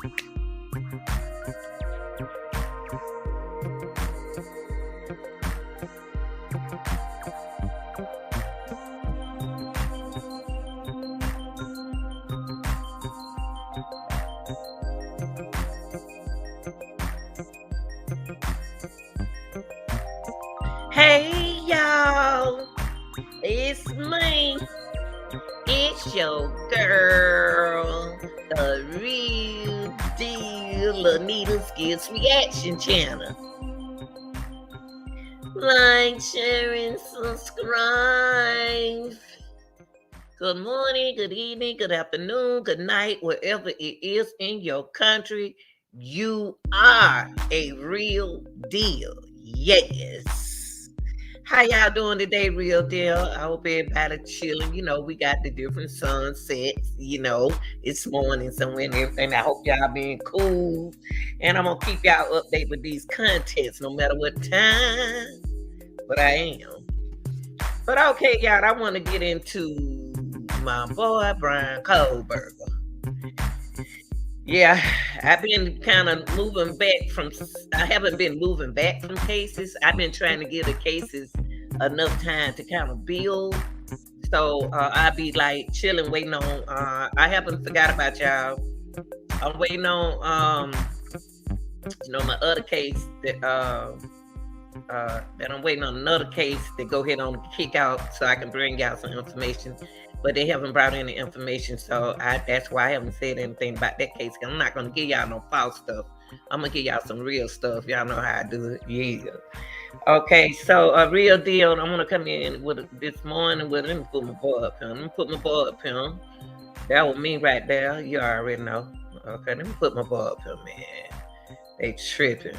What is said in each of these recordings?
Hey y'all, it's me. It's your girl, the real deal Anita's Skits Reaction Channel. Like, share, and subscribe. Good morning, good evening, good afternoon, good night, wherever it is in your country. You are a real deal. Yes. How y'all doing today, real deal? I hope everybody chilling. We got the different sunsets. It's morning somewhere and everything. I hope y'all being cool. And I'm going to keep y'all updated with these contents no matter what time. But I am. But okay, y'all, I want to get into my boy, Bryan Kohberger. Yeah, I've been kind of moving back I haven't been moving back from cases. I've been trying to give the cases enough time to kind of build. So I'll be like chilling, waiting on, I haven't forgot about y'all. I'm waiting on, my other case that I'm waiting on another case to go ahead on kick out so I can bring y'all some information. But they haven't brought any information, so that's why I haven't said anything about that case. I'm not going to give y'all no false stuff. I'm going to give y'all some real stuff. Y'all know how I do it. Yeah. Okay, so a real deal. I'm going to come in with this morning with, let me put my boy up here. Let me put my boy up here. That was me right there. You already know. Okay, let me put my boy up here, man. They tripping.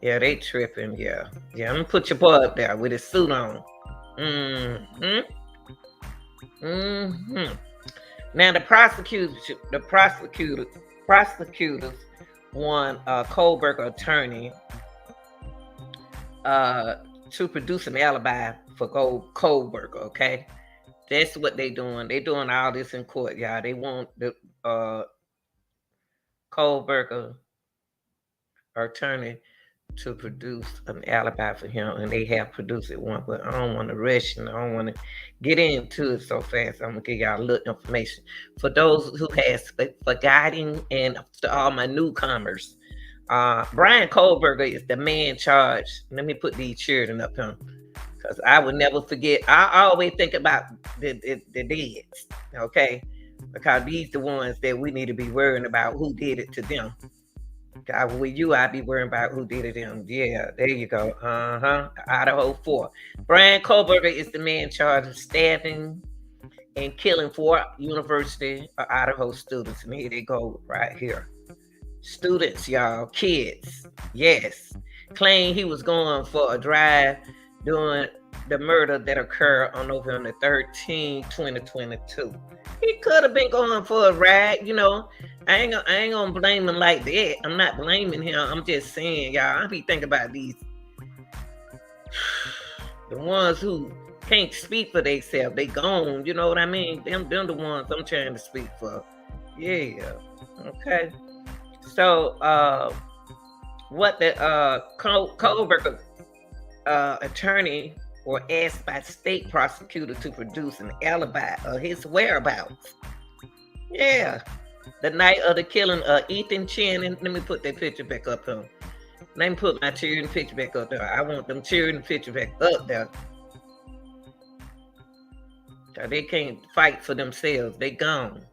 Yeah, they tripping. Yeah. I'm going to put your boy up there with his suit on. Now the prosecutors want Kohberger attorney to produce an alibi for Kohberger. Okay, that's what they doing. They doing all this in court, y'all. They want the Kohberger attorney to produce an alibi for him, and they have produced it one, but I don't want to rush and I don't want to get into it so fast. I'm gonna give y'all a little information for those who has forgotten, and to all my newcomers. Bryan Kohberger is the man charged. Let me put these children up here, because I would never forget. I always think about the deads, okay? Because these the ones that we need to be worrying about who did it to them. With you, I'd be worrying about who did it to him. Yeah, there you go. Idaho 4. Bryan Kohberger is the man charged of stabbing and killing 4 University of Idaho students. And here they go right here. Students, y'all, kids. Yes. Claim he was going for a drive during the murder that occurred on November 13, 2022. He could have been going for a ride, I ain't gonna blame him like that. I'm not blaming him. I'm just saying, y'all, I be thinking about these the ones who can't speak for themselves. They gone, you know what I mean? Them the ones I'm trying to speak for. Yeah. Okay. So what the Kohberger attorney or asked by state prosecutor to produce an alibi of his whereabouts. Yeah. The night of the killing of Ethan Channing. Let me put that picture back up here. Let me put my children picture back up there. I want them children picture back up there. Cause they can't fight for themselves. They gone.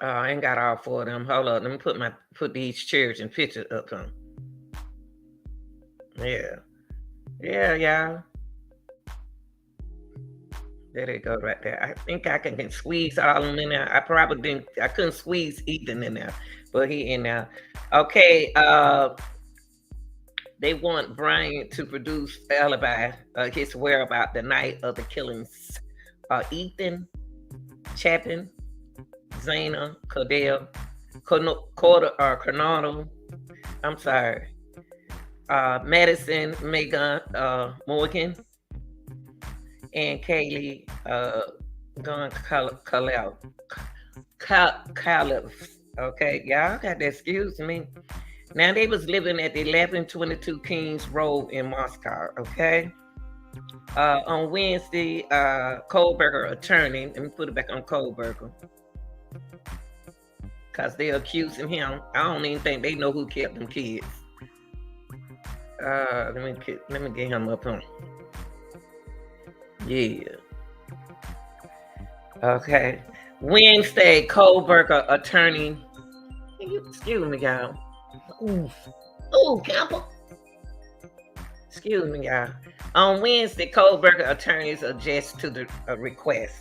I ain't got all 4 of them. Hold on. Let me put these children pictures up here. Yeah, y'all. There they go right there. I think I can squeeze all of them in there. I couldn't squeeze Ethan in there, but he in there. Okay, they want Bryan to produce alibi, his whereabouts the night of the killings. Ethan, Chapin, Zana, Cordell, Coronado, I'm sorry, Madison, Megan, Morgan, and Kaylee going caliphs. Okay, y'all got to excuse me. Now they was living at 1122 Kings Road in Moscow. Okay. On Wednesday, Kohberger attorney. Let me put it back on Kohberger because they're accusing him. I don't even think they know who kept them kids. Let me get him up on. Yeah. Okay. Wednesday, Kohberger attorney. Excuse me, y'all. Ooh, Campbell. Excuse me, y'all. On Wednesday, Kohberger attorneys adjust to the request.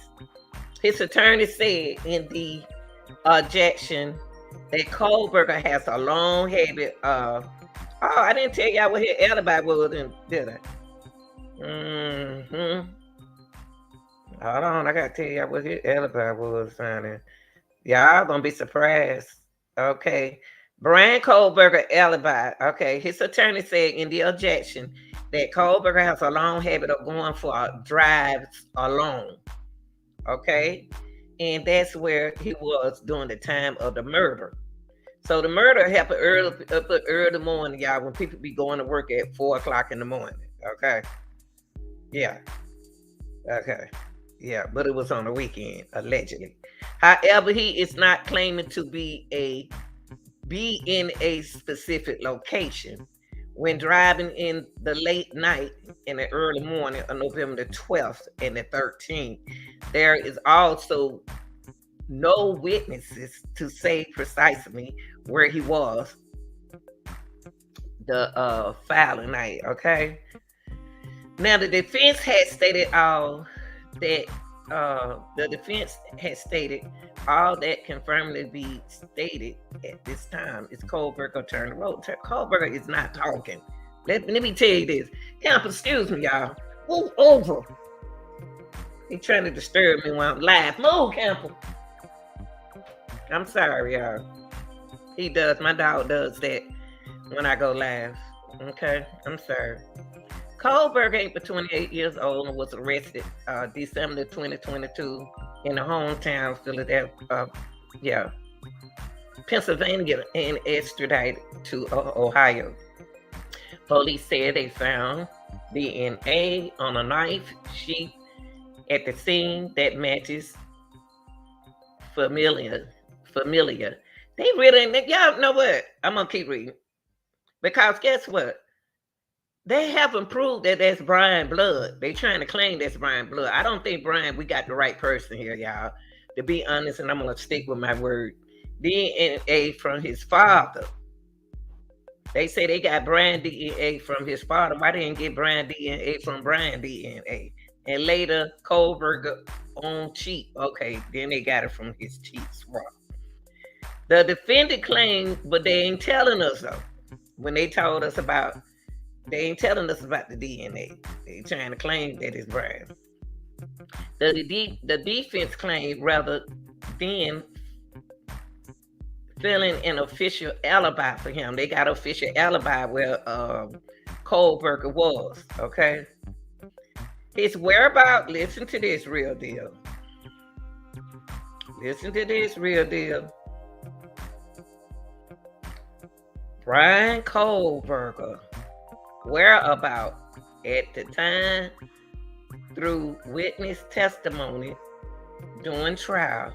His attorney said in the objection that Kohberger has a long habit of. Oh, I didn't tell y'all what his alibi was, did I? Hold on, I gotta tell y'all what his alibi was, honey. Y'all gonna be surprised. Okay. Bryan Kohberger alibi. Okay. His attorney said in the objection that Kohberger has a long habit of going for drives alone. Okay. And that's where he was during the time of the murder. So the murder happened early morning, y'all, when people be going to work at 4:00 in the morning. Okay. Yeah. Okay. Yeah, but it was on the weekend, allegedly. However, he is not claiming to be in a specific location. When driving in the late night and the early morning of November the 12th and the 13th, there is also no witnesses to say precisely where he was the following night. Okay. Now the defense had stated all that can firmly be stated at this time is Kohberger turned the road. Kohberger is not talking. Let me tell you this. Campbell, excuse me, y'all. Move over. He trying to disturb me while I'm live. Move, Campbell. I'm sorry, y'all. He does. My dog does that when I go live. Okay? I'm sorry. Kohberger, ain't but 28 years old, and was arrested December 2022 in the hometown Philadelphia, Pennsylvania, and extradited to Ohio. Police said they found DNA on a knife sheath at the scene that matches familiar. They really, y'all know what? I'm gonna keep reading because guess what? They haven't proved that that's Bryan blood. They trying to claim that's Bryan blood. I don't think Bryan, we got the right person here, y'all. To be honest, and I'm gonna stick with my word. DNA from his father. They say they got Bryan DNA from his father. Why they didn't get Bryan DNA from Bryan DNA? And later, Kohberger on cheat. Okay, then they got it from his cheat swap. The defendant claimed, but they ain't telling us though. When they told us about, they ain't telling us about the DNA. They trying to claim that it's Bryan. The defense claimed rather than filling an official alibi for him. They got an official alibi where Kohberger was. Okay. His whereabouts. Listen to this real deal. Listen to this real deal. Bryan Kohberger whereabouts at the time through witness testimony during trial,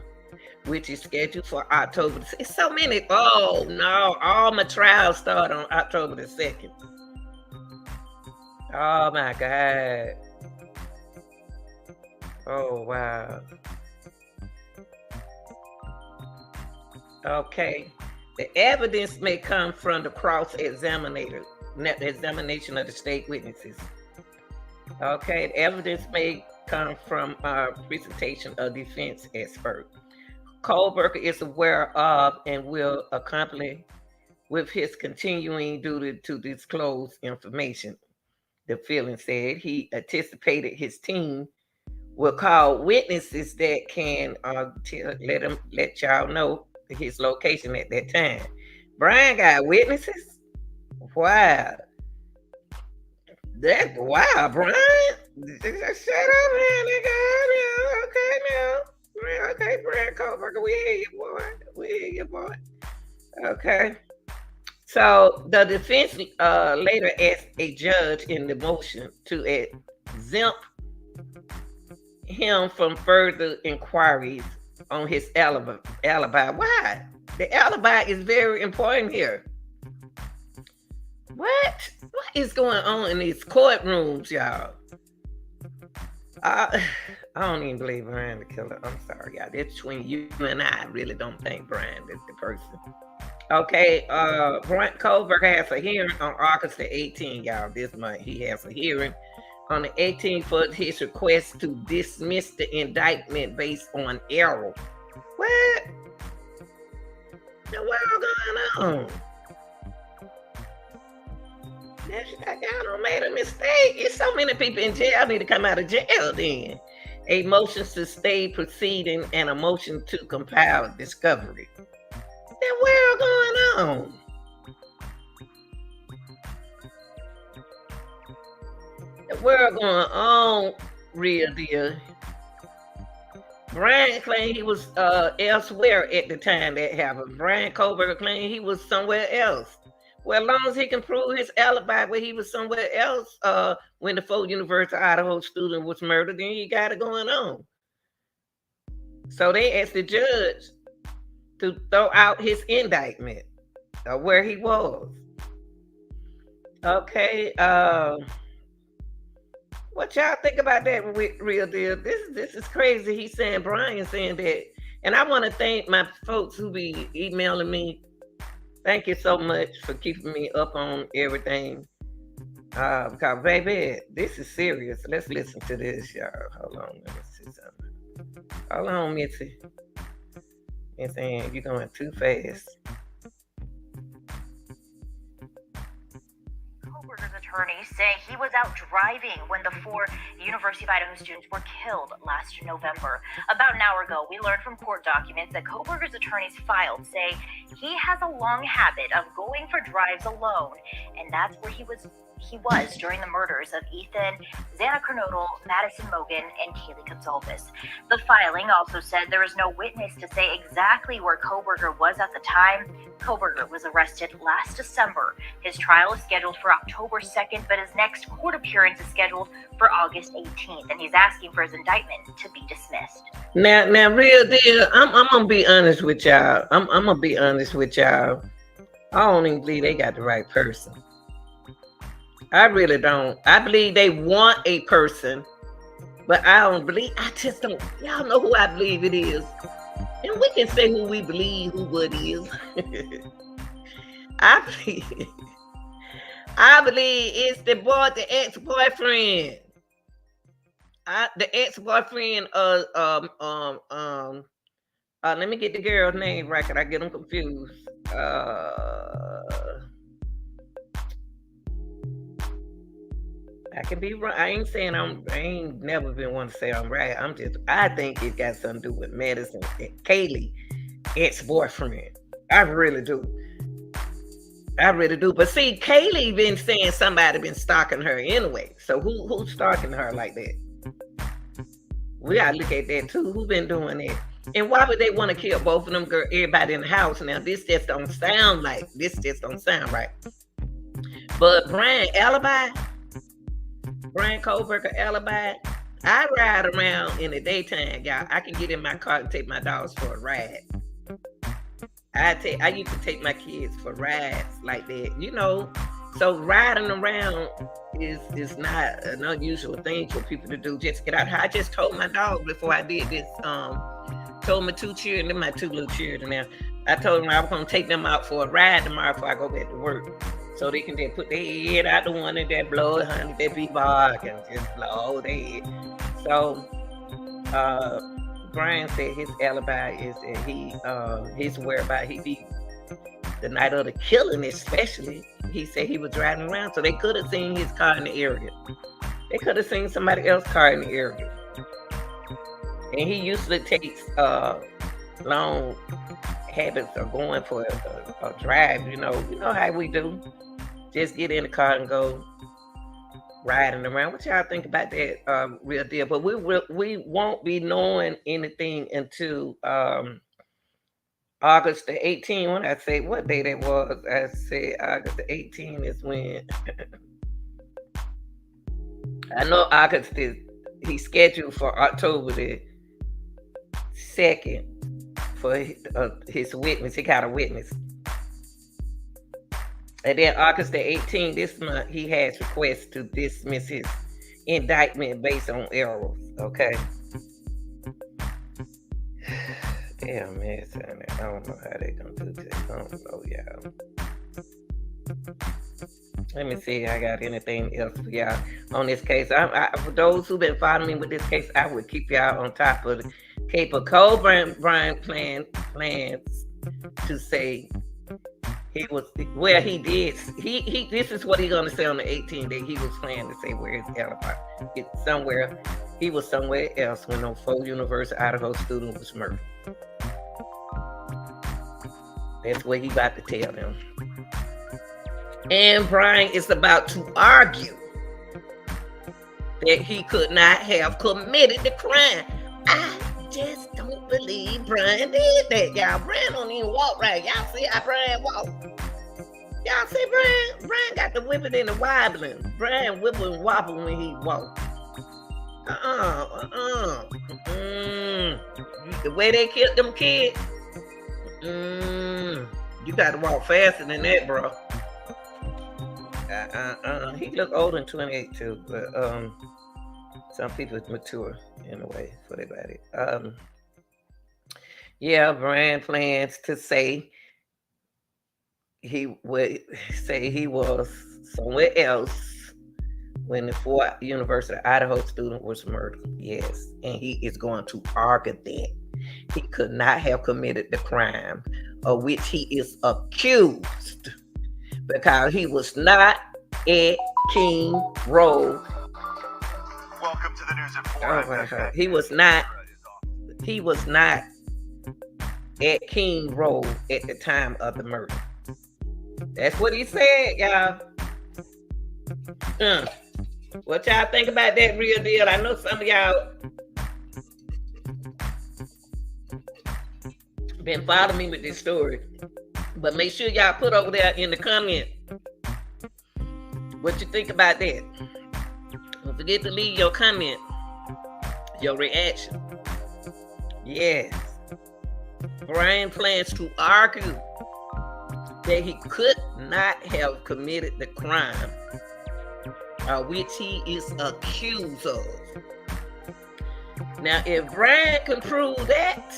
which is scheduled for October. It's so many. Oh no, all my trials start on October the 2nd. Oh my God. Oh wow. Okay. The evidence may come from the cross-examination of the state witnesses. Okay, the evidence may come from presentation of defense expert. Kohberger is aware of and will accompany with his continuing duty to disclose information. The filing said he anticipated his team will call witnesses that can let y'all know his location at that time. Bryan got witnesses? Wow. That's wow, Brian. Shut up, man, nigga. Okay, now. Okay, Brian Kohberger, we hear you, boy. We hear you, boy. Okay. So the defense later asked a judge in the motion to exempt him from further inquiries on his alibi. Why? The alibi is very important here. What? What is going on in these courtrooms, y'all? I don't even believe Brian the killer. I'm sorry, y'all. That's between you and I really don't think Brian is the person. Okay, Bryan Kohberger has a hearing on August the 18th, y'all. This month he has a hearing on the 18th for his request to dismiss the indictment based on error. What? The world going on? Y'all done made a mistake. It's so many people in jail need to come out of jail then. A motion to stay proceeding and a motion to compile discovery. The world going on? The world going on, real deal. Bryan claimed he was elsewhere at the time that happened. Bryan Kohberger claimed he was somewhere else. Well, as long as he can prove his alibi where he was somewhere else when the Ford University of Idaho student was murdered, then he got it going on. So they asked the judge to throw out his indictment of where he was. Okay, what y'all think about that, real deal? This is crazy. He's saying, Bryan saying that, and I want to thank my folks who be emailing me. Thank you so much for keeping me up on everything. Because baby, this is serious. Let's listen to this, y'all. Hold on, let me see something. Hold on, Mitzi. And saying you're going too fast. Kohberger's attorney saying he was out driving when the 4 University of Idaho students were killed last November. About an hour ago, we learned from court documents that Kohberger's attorneys filed say he has a long habit of going for drives alone, and that's where he was during the murders of Ethan, Xana Kernodle, Madison Mogan, and Kaylee Gonzalez. The filing also said there is no witness to say exactly where Kohberger was at the time. Kohberger was arrested last December. His trial is scheduled for October 2nd, but his next court appearance is scheduled for August 18th, and he's asking for his indictment to be dismissed. Now, real deal, I'm gonna be honest with y'all. I'm gonna be honest with y'all. I don't even believe they got the right person. I really don't. I believe they want a person, but I just don't. Y'all know who I believe it is. And we can say who we believe, who what is. I believe it's the ex-boyfriend. The ex-boyfriend let me get the girl's name right, cause I get them confused. I can be wrong. I ain't saying I ain't never been one to say I'm right. I think it got something to do with Madison and Kaylee, ex-boyfriend. I really do. But see, Kaylee been saying somebody been stalking her anyway. So who's stalking her like that? We gotta look at that too. Who been doing that? And why would they want to kill both of them, girl? Everybody in the house now. This just don't sound right. But Bryan Kohberger alibi. I ride around in the daytime, y'all. I can get in my car and take my dogs for a ride. I used to take my kids for rides like that, you know. So riding around is not an unusual thing for people to do. Just get out. I just told my dog before I did this. Told my 2 children, my 2 little children now. I told them I was gonna take them out for a ride tomorrow before I go back to work. So they can just put their head out the one and that blow, honey, that be bark and just blow their head. So Bryan said his alibi is that his whereabouts, he be the night of the killing especially. He said he was driving around, so they could have seen his car in the area. They could have seen somebody else's car in the area. And he usually takes long habits of going for a drive, you know how we do. Just get in the car and go. riding around. What y'all think about that real deal? But we won't be knowing anything until August the 18th. When I say what day that was, I said August the 18th is when I know August is he's scheduled for October the 2nd for his witness. He got a witness. And then August the 18th this month, he has requests to dismiss his indictment based on errors. Okay. Damn, man, son, I don't know how they gonna do this. I don't know, y'all. Let me see. I got anything else for y'all on this case. For those who've been following me with this case, I would keep y'all on top of the case. But Kohberger plans to say he was he did. He this is what he's gonna say on the 18th that he was planning to say where his alibi. It's somewhere. He was somewhere else when no Full University Idaho student was murdered. That's what he about to tell them. And Bryan is about to argue that he could not have committed the crime. I just don't believe Bryan did that, y'all. Bryan don't even walk right. Y'all see how Bryan walk? Y'all see Bryan? Bryan got the whipping and the wobbling. Bryan wibble and wobble when he walk. The way they killed them kids. You got to walk faster than that, bro. He look older than 28 too, but some people mature in a way for their body. Yeah, Bryan plans to say he would say he was somewhere else when the Ford University Idaho student was murdered. Yes, and he is going to argue that he could not have committed the crime of which he is accused because he was not at King Road. Welcome to the news at 4. Oh my God. He was not at King Road at the time of the murder. That's what he said, y'all. What y'all think about that real deal? I know some of y'all been following me with this story, but make sure y'all put over there in the comment what you think about that. Don't forget to leave your comment, your reaction. Yes, Bryan plans to argue that he could not have committed the crime which he is accused of. Now, if Bryan can prove that,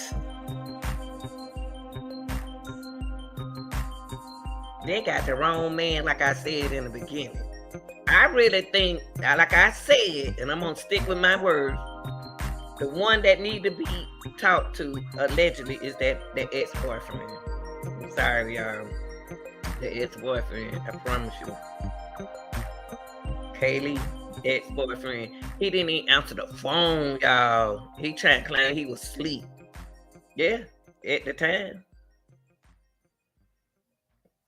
they got the wrong man, like I said in the beginning. I really think, like I said, and I'm going to stick with my words, the one that need to be talked to, allegedly, is that ex-boyfriend. I'm sorry, y'all. The ex-boyfriend, I promise you. Kaylee, ex-boyfriend. He didn't even answer the phone, y'all. He tried to claim he was asleep. Yeah, at the time.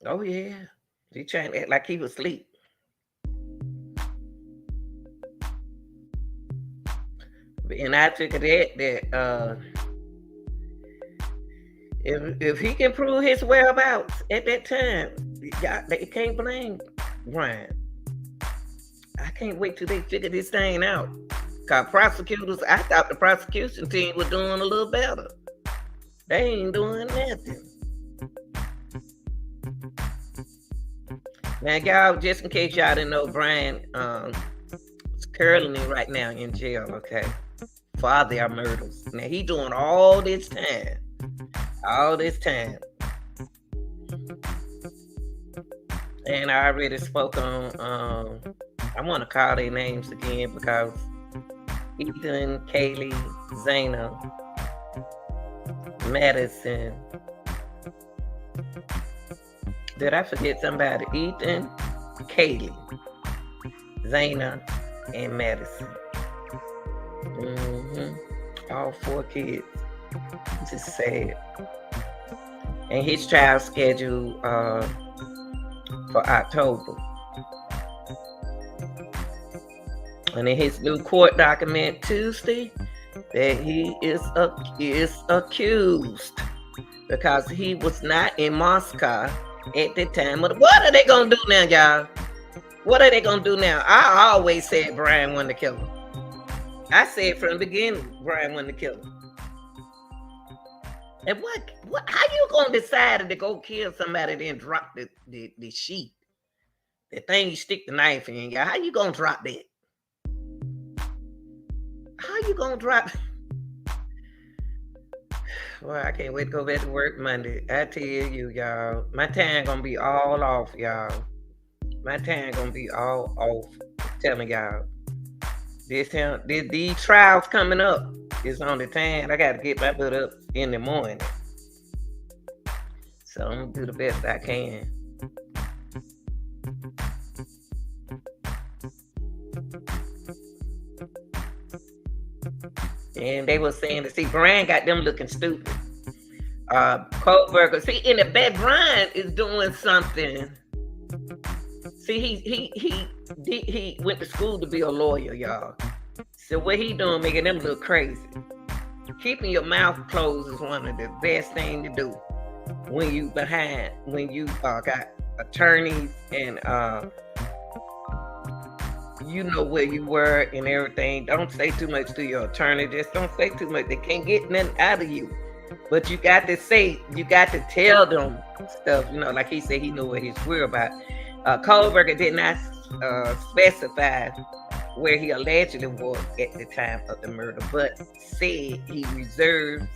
Oh, yeah. He trying to act like he was asleep. And I figured that if he can prove his whereabouts at that time, they can't blame Bryan. I can't wait till they figure this thing out. Because prosecutors, I thought the prosecution team was doing a little better. They ain't doing nothing. Now, y'all, just in case y'all didn't know, Bryan is currently right now in jail, okay, for their murders. Now, he doing all this time. And I already spoke on, I want to call their names again because Ethan, Kaylee, Zayna, Madison. Did I forget somebody? Ethan, Kaylee, Zayna, and Madison. All 4 kids. Just sad. And his trial scheduled for October. And in his new court document Tuesday, that he is accused because he was not in Moscow at the time. What are they gonna do now, y'all? What are they gonna do now? I always said Bryan wanted to kill him. I said from the beginning, Bryan wanted to kill him. And what? How you gonna decide to go kill somebody then drop the sheet, the thing you stick the knife in? Y'all, how you gonna drop that? How you gonna drop? Well, I can't wait to go back to work Monday. I tell you, y'all, my time gonna be all off, y'all. My time gonna be all off. I'm telling y'all, these trials coming up is on the time. I gotta get my butt up in the morning, so I'm gonna do the best I can. And they were saying to see Bryan got them looking stupid. Kohberger, see in the back, Bryan is doing something. See, he went to school to be a lawyer, y'all. So what he doing, making them look crazy. Keeping your mouth closed is one of the best things to do when you got attorneys and you know where you were and everything. Don't say too much to your attorney. Just don't say too much. They can't get nothing out of you. But you got to say, you got to tell them stuff. You know, like he said, he knew what he's worried about. Kohberger did not specify where he allegedly was at the time of the murder, but said he reserved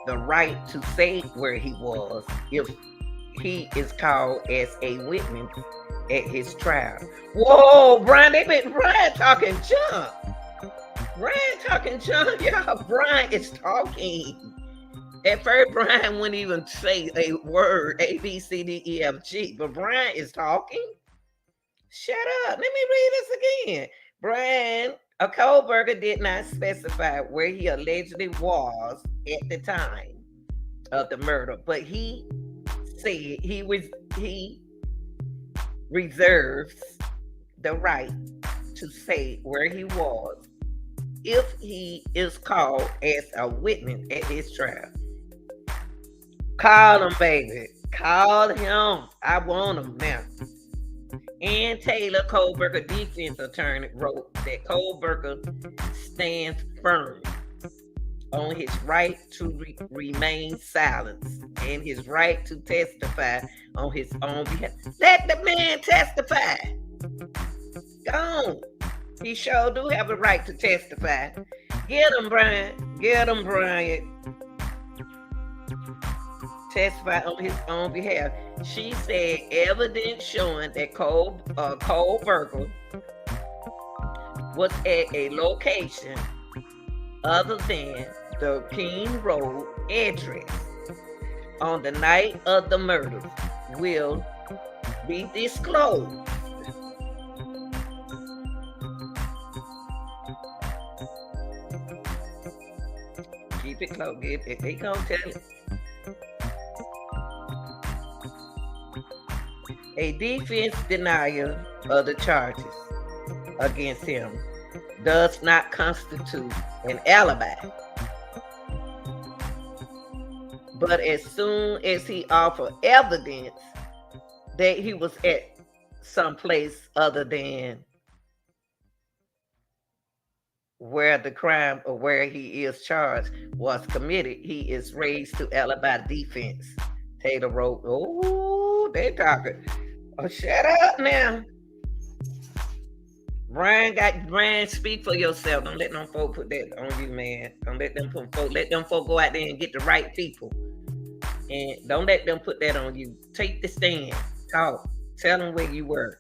the right to say where he was if he is called as a witness at his trial. Whoa, Bryan, Bryan talking junk. Bryan talking junk, y'all. Bryan is talking. At first, Bryan wouldn't even say a word, A, B, C, D, E, F, G, but Bryan is talking. Shut up. Let me read this again. Bryan, Kohberger did not specify where he allegedly was at the time of the murder, but he said he reserves the right to say where he was if he is called as a witness at his trial. Call him, baby. Call him. I want him now. Ann Taylor, Kohberger defense attorney, wrote that Kohberger stands firm on his right to remain silent and his right to testify on his own behalf. Let the man testify. Go on. He sure do have a right to testify. Get him, Bryan. Get him, Bryan. Testify on his own behalf. She said evidence showing that Kohberger was at a location other than the King Road address on the night of the murders will be disclosed. Keep it close. They gonna tell it. A defense denial of the charges against him does not constitute an alibi. But as soon as he offered evidence that he was at some place other than where the crime or where he is charged was committed, he is raised to alibi defense. Taylor wrote, oh, they talking. Oh, shut up now. Bryan, speak for yourself. Don't let them folk put that on you, man. Don't let them let them folk go out there and get the right people. And don't let them put that on you. Take the stand. Talk. Tell them where you were.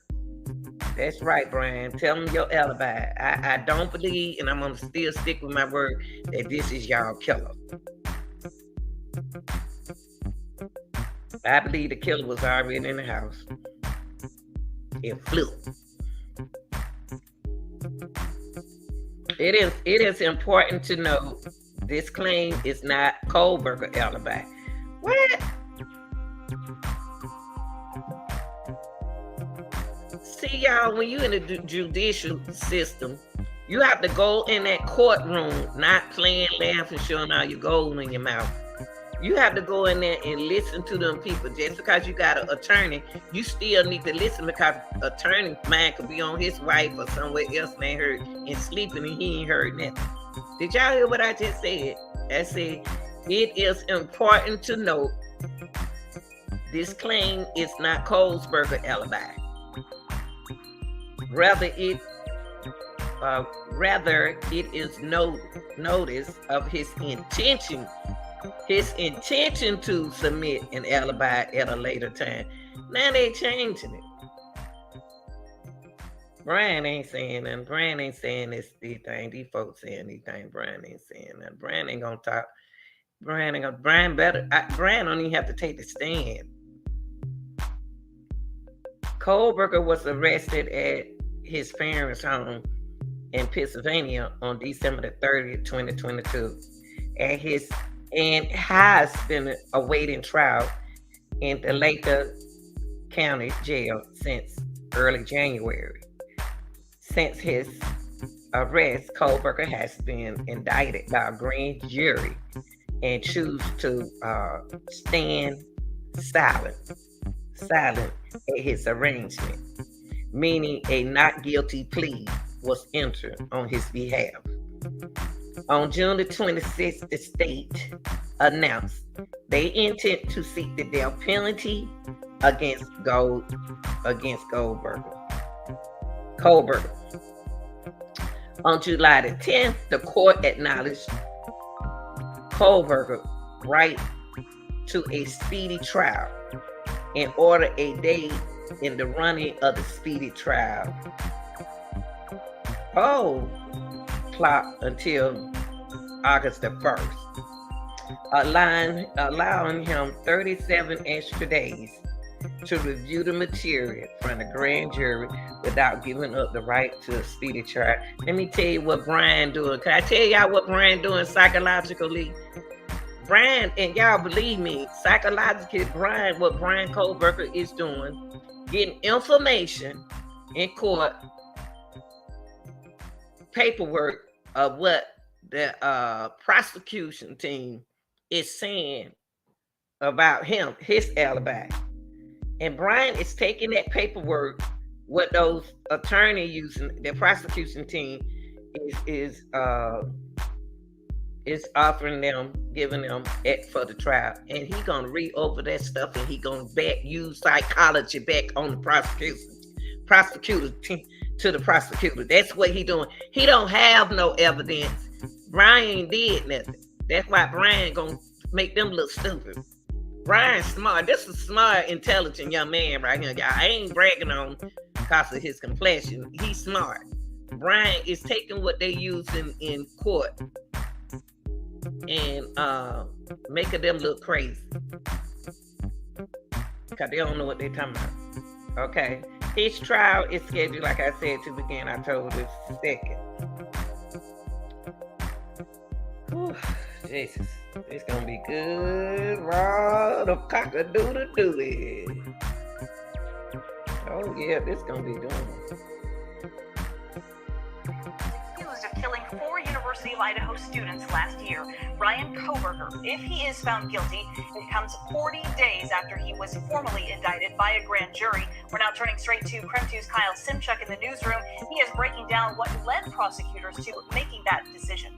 That's right, Bryan. Tell them your alibi. I don't believe, and I'm going to still stick with my word, that this is y'all killer. I believe the killer was already in the house. It flew. It is important to know this claim is not Kohberger alibi. What? see, y'all, when you in the judicial system, you have to go in that courtroom, not playing, laughing, showing all your gold in your mouth. You have to go in there and listen to them people. Just because you got an attorney, you still need to listen, because attorney mind could be on his wife or somewhere else and ain't heard and sleeping and he ain't heard nothing. Did y'all hear what I just said? I said, it is important to note this claim is not Kohberger alibi. Rather it is notice of his intention to submit an alibi at a later time. Now they changing it. Bryan ain't saying nothing. Bryan ain't saying this thing. These folks saying anything. Bryan ain't saying nothing. Bryan ain't gonna talk. Bryan don't even have to take the stand. Kohberger was arrested at his parents' home in Pennsylvania on December the 30th, 2022, and has been awaiting trial in the Lake County Jail since early January. Since his arrest, Kohberger has been indicted by a grand jury and choose to stand silent at his arraignment, meaning a not guilty plea was entered on his behalf. On June the 26th, the state announced they intend to seek the death penalty against Kohberger. On July the 10th, the court acknowledged Kohberger's right to a speedy trial and ordered a date in the running of the speedy trial. Clock until August the 1st, allowing him 37 extra days to review the material from the grand jury without giving up the right to a speedy trial. Let me tell you what Bryan doing. Can I tell y'all what Bryan doing psychologically? Bryan, and y'all believe me, psychologically, what Bryan Kohberger is doing, getting information in court, paperwork of what the prosecution team is saying about him, his alibi. And Bryan is taking that paperwork, what those attorneys using, the prosecution team is offering them, giving them for the trial. And he gonna read over that stuff and he gonna use psychology back on the prosecutor to the prosecutor. That's what he doing. He don't have no evidence. Bryan did nothing. That's why Bryan gonna make them look stupid. Bryan's smart. This is smart, intelligent young man right here, y'all. I ain't bragging on because of his complexion. He's smart. Bryan is taking what they use in court and making them look crazy because they don't know what they're talking about. Okay. His trial is scheduled, like I said, to begin October the 2nd. Whew, Jesus. It's gonna be good. Raw the cock-a-doodle-doodle. Oh yeah, this gonna be good. Accused of killing 4 University of Idaho students last year, Bryan Kohberger, if he is found guilty, it comes 40 days after he was formally indicted by a grand jury. We're now turning straight to KREM 2's Kyle Simchuk in the newsroom. He is breaking down what led prosecutors to making that decision.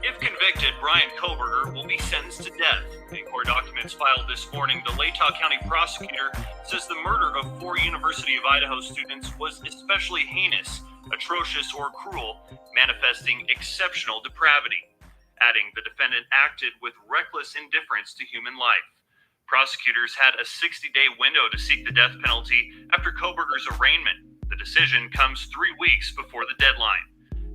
If convicted, Bryan Kohberger will be sentenced to death. In court documents filed this morning, the Latah County prosecutor says the murder of 4 University of Idaho students was especially heinous, atrocious, or cruel, manifesting exceptional depravity, adding the defendant acted with reckless indifference to human life. Prosecutors had a 60-day window to seek the death penalty after Kohberger's arraignment. The decision comes 3 weeks before the deadline.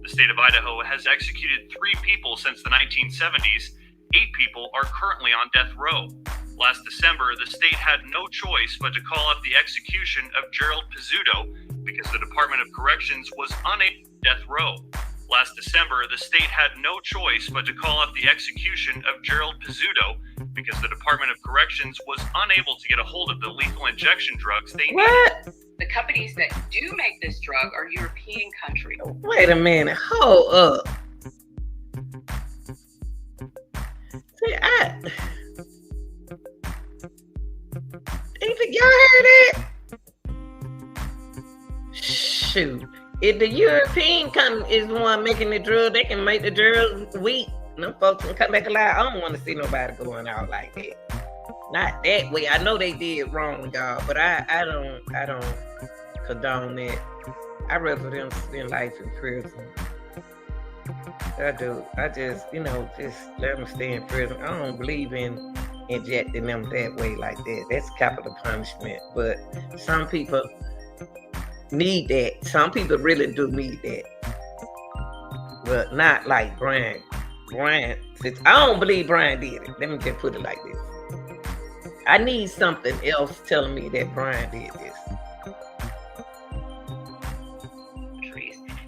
The state of Idaho has executed 3 people since the 1970s. 8 people are currently on death row. Last December, the state had no choice but to call off the execution of Gerald Pizzuto because the Department of Corrections was unable to death row. Last December, the state had no choice but to call off the execution of Gerald Pizzuto because the Department of Corrections was unable to get a hold of the lethal injection drugs they needed. The companies that do make this drug are European countries. Wait a minute. Hold up. See, y'all heard that? Shoot. If the European company is the one making the drug, they can make the drug weak. Them folks can come back alive. I don't want to see nobody going out like that. Not that way. I know they did wrong, y'all, but I don't condone that. I'd rather them spend life in prison. I do. I just let them stay in prison. I don't believe in injecting them that way like that. That's capital punishment. But some people need that. Some people really do need that. But not like Bryan. Bryan, since I don't believe Bryan did it. Let me just put it like this. I need something else telling me that Bryan did this.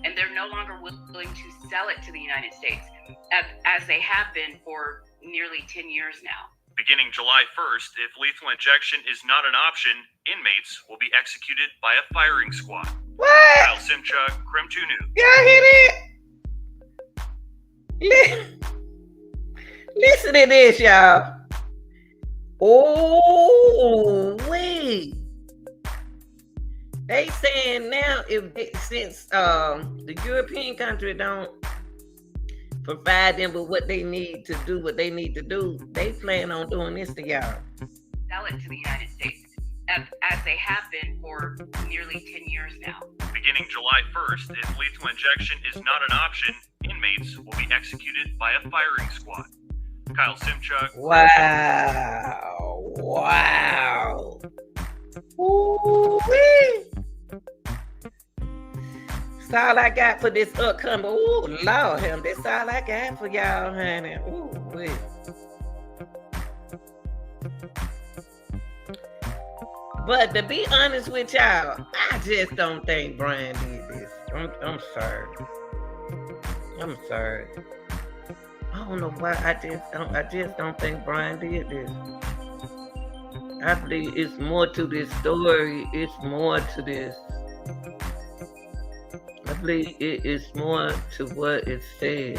And they're no longer willing to sell it to the United States, as they have been for nearly 10 years now. Beginning July 1st, if lethal injection is not an option, inmates will be executed by a firing squad. What? Kyle Simchuk, Crim 2 News. Y'all hear that? Listen to this, y'all. Oh, wait. They saying now since the European country don't provide them with what they need to do, they plan on doing this to y'all. Sell it to the United States, as they have been for nearly 10 years now. Beginning July 1st, if lethal injection is not an option, inmates will be executed by a firing squad. Kyle Simchuk. Wow. Ooh-wee. That's all I got for this upcoming. Ooh, Lord, that's all I got for y'all, honey. Ooh-wee. But to be honest with y'all, I just don't think Bryan did this. I'm sorry. I'm sorry. I don't know why. I just don't think Bryan did this. I believe it's more to this story. It's more to this. I believe it is more to what it said.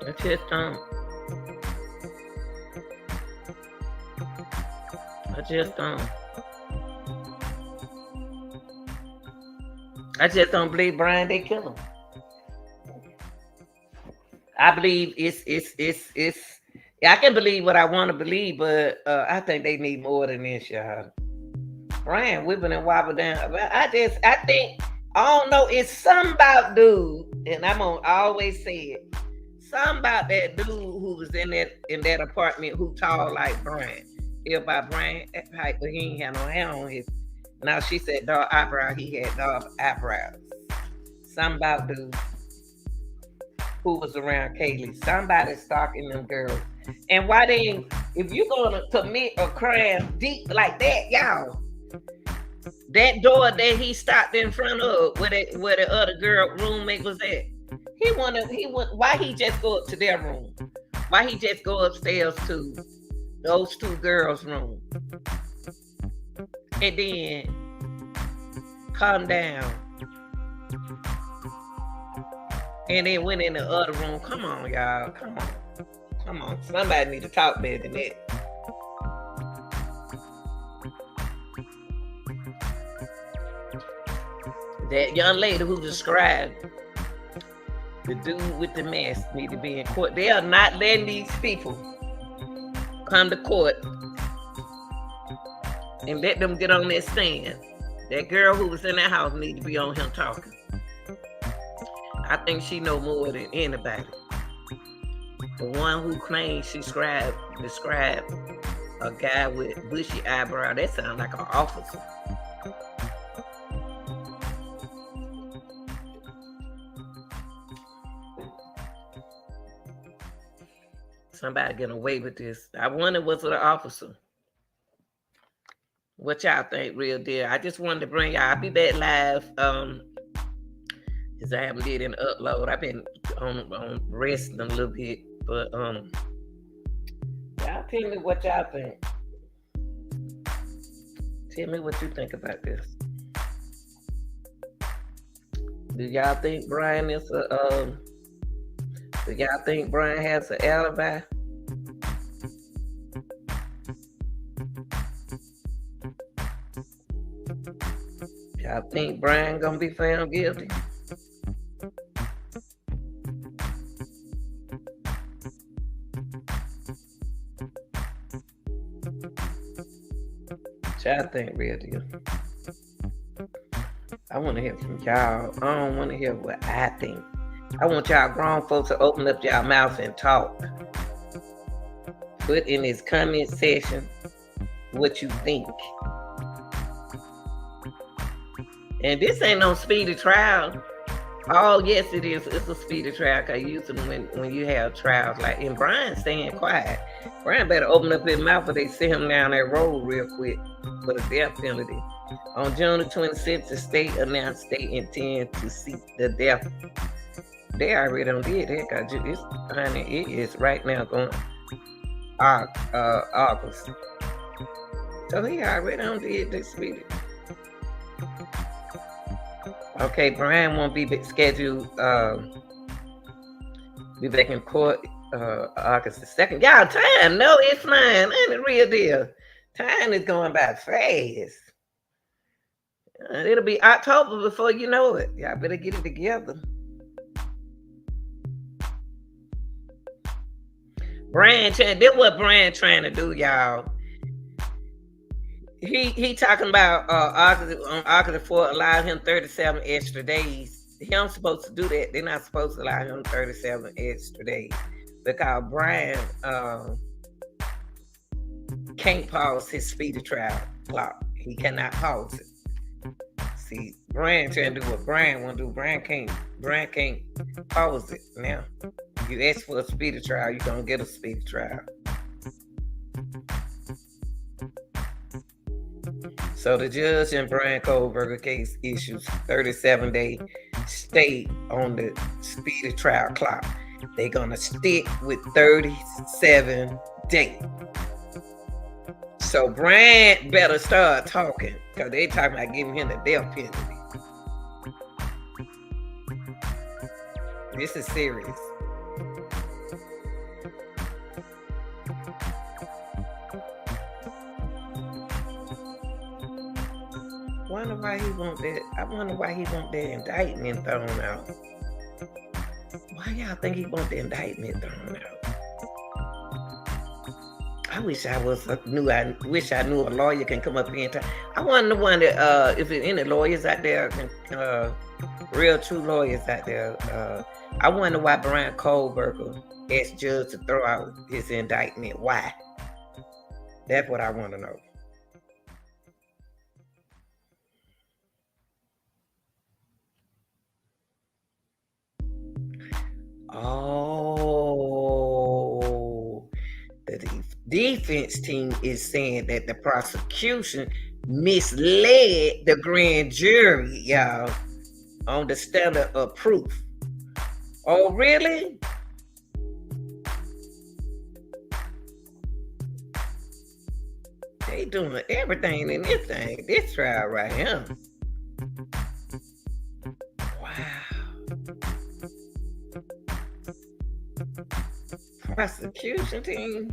I just don't. I just don't believe Bryan they kill him. I believe it's I can believe what I want to believe, but I think they need more than this, y'all. Bryan whipping and wobbling down. I think I don't know, it's something about dude, and I'm gonna always say it. Something about that dude who was in that apartment who tall like Bryan. If by Bryan height, but he ain't had no hair on his. Now she said dog eyebrow, he had dog eyebrows. Something about dude who was around Kaylee. Somebody stalking them girls. And why they, if you're gonna commit a crime deep like that, y'all, that door that he stopped in front of where the other girl roommate was at, why he just go up to their room? Why he just go upstairs to those two girls' room? And then calm down. And then went in the other room. Come on, y'all. Come on. Somebody need to talk better than that. That young lady who described the dude with the mask need to be in court. They are not letting these people come to court and let them get on that stand. That girl who was in that house need to be on him talking. I think she know more than anybody. The one who claims she described a guy with bushy eyebrow, that sounds like an officer. Somebody getting away with this. I wonder what's with an officer. What y'all think, real deal? I just wanted to bring y'all. I'll be back live. Cause I haven't did an upload. I've been on resting a little bit, but y'all tell me what y'all think. Tell me what you think about this. Do y'all think Bryan is a do y'all think Bryan has an alibi? Y'all think Bryan gonna be found guilty? What y'all think, real deal? I want to hear from y'all. I don't want to hear what I think. I want y'all grown folks to open up y'all mouths and talk. Put in this comment section what you think. And this ain't no speedy trial. Oh, yes, it is. It's a speedy trial. Because usually when you have trials like, and Bryan staying quiet. Bryan better open up his mouth or they send him down that road real quick for the death penalty. On June the 26th, the state announced they intend to seek the death. They already done did that, because honey, it is right now going August. So he already done did this speedy. Okay, Bryan won't be scheduled, be back in court August the 2nd. Y'all, time, no, it's flying. Ain't it real deal? Time is going by fast. It'll be October before you know it. Y'all better get it together. This what Bryan trying to do, y'all. He talking about August 4th allow him 37 extra days. He don't supposed to do that. They're not supposed to allow him 37 extra days because Bryan can't pause his speedy trial clock. He cannot pause it. See, Bryan trying to do what Bryan want to do. Bryan can't pause it now. You ask for a speedy trial, you're gonna get a speedy trial. So the judge in Bryan Kohberger case issues 37-day stay on the speedy trial clock. They're gonna stick with 37 days. So Bryan better start talking, because they talking about giving him the death penalty. This is serious. Wonder why he want that. I wonder why he want that indictment thrown out. Why y'all think he want the indictment thrown out? I wish I knew a lawyer can come up here and talk. I wonder if there's any lawyers out there, real true lawyers out there. I wonder why Bryan Kohberger asked judge to throw out his indictment. Why? That's what I want to know. Oh, the defense team is saying that the prosecution misled the grand jury, y'all, on the standard of proof. Oh, really? They doing everything in this trial right here. Prosecution team.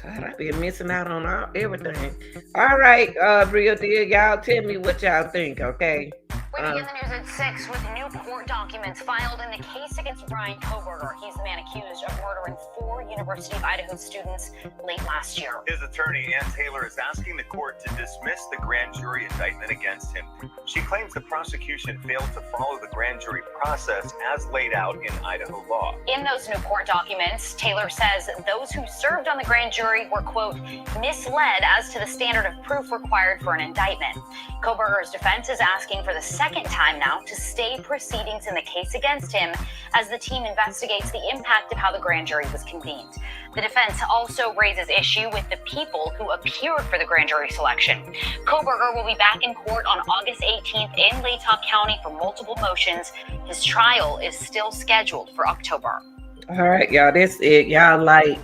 God, I've been missing out on everything. All right, real deal, y'all tell me what y'all think, okay? We begin the news at 6 with new court documents filed in the case against Bryan Kohberger. He's the man accused of murdering 4 University of Idaho students late last year. His attorney, Ann Taylor, is asking the court to dismiss the grand jury indictment against him. She claims the prosecution failed to follow the grand jury process as laid out in Idaho law. In those new court documents, Taylor says those who served on the grand jury were, quote, misled as to the standard of proof required for an indictment. Kohberger's defense is asking for the second time now to stay proceedings in the case against him as the team investigates the impact of how the grand jury was convened. The defense also raises issue with the people who appeared for the grand jury selection. Kohberger will be back in court on August 18th in Latah County for multiple motions. His trial is still scheduled for October. All right, y'all. That's it. Y'all like,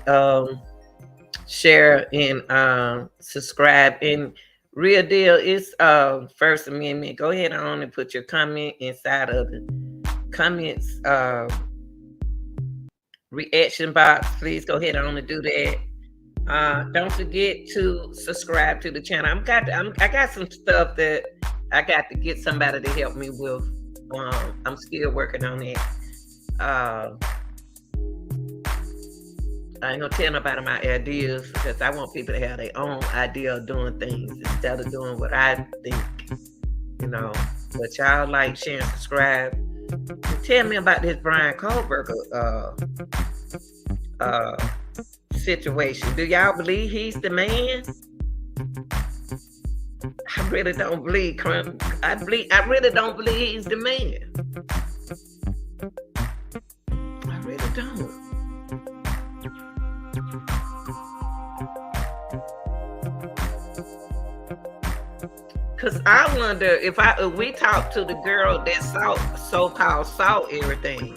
share, and subscribe. And real deal, it's First Amendment. Go ahead on and put your comment inside of the comments reaction box. Please go ahead on and do that. Don't forget to subscribe to the channel. I got some stuff that I got to get somebody to help me with. I'm still working on it. I ain't gonna tell nobody my ideas because I want people to have their own idea of doing things instead of doing what I think, you know. But y'all like, share, and subscribe. And tell me about this Bryan Kohberger situation. Do y'all believe he's the man? I really don't believe. I really don't believe he's the man. I really don't. Cause I wonder if we talked to the girl that so-called saw everything.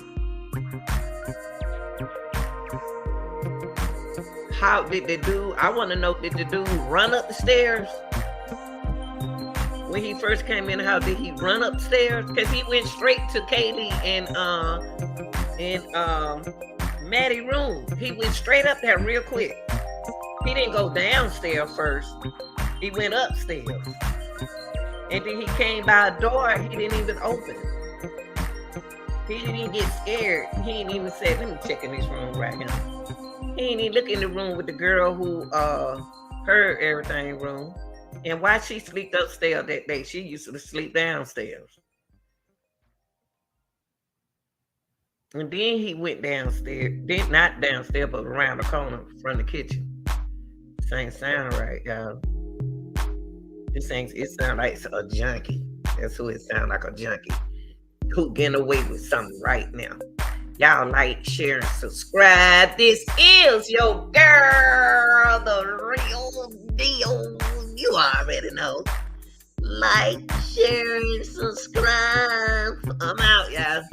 How did the dude? I want to know, did the dude run up the stairs when he first came in the house? Did he run upstairs? Cause he went straight to Kaylee and Maddie room. He went straight up there real quick. He didn't go downstairs first. He went upstairs. And then he came by a door, he didn't even open it. He didn't even get scared. He didn't even say, let me check in this room right now. He didn't even look in the room with the girl who heard everything room. And why she slept upstairs that day? She used to sleep downstairs. And then he went downstairs. Then not downstairs, but around the corner from the kitchen. This ain't sound right, y'all. It sound like a junkie. That's who it sound like, a junkie. Who getting away with something right now? Y'all like, share, and subscribe. This is your girl, the real deal. You already know. Like, share, and subscribe. I'm out, y'all.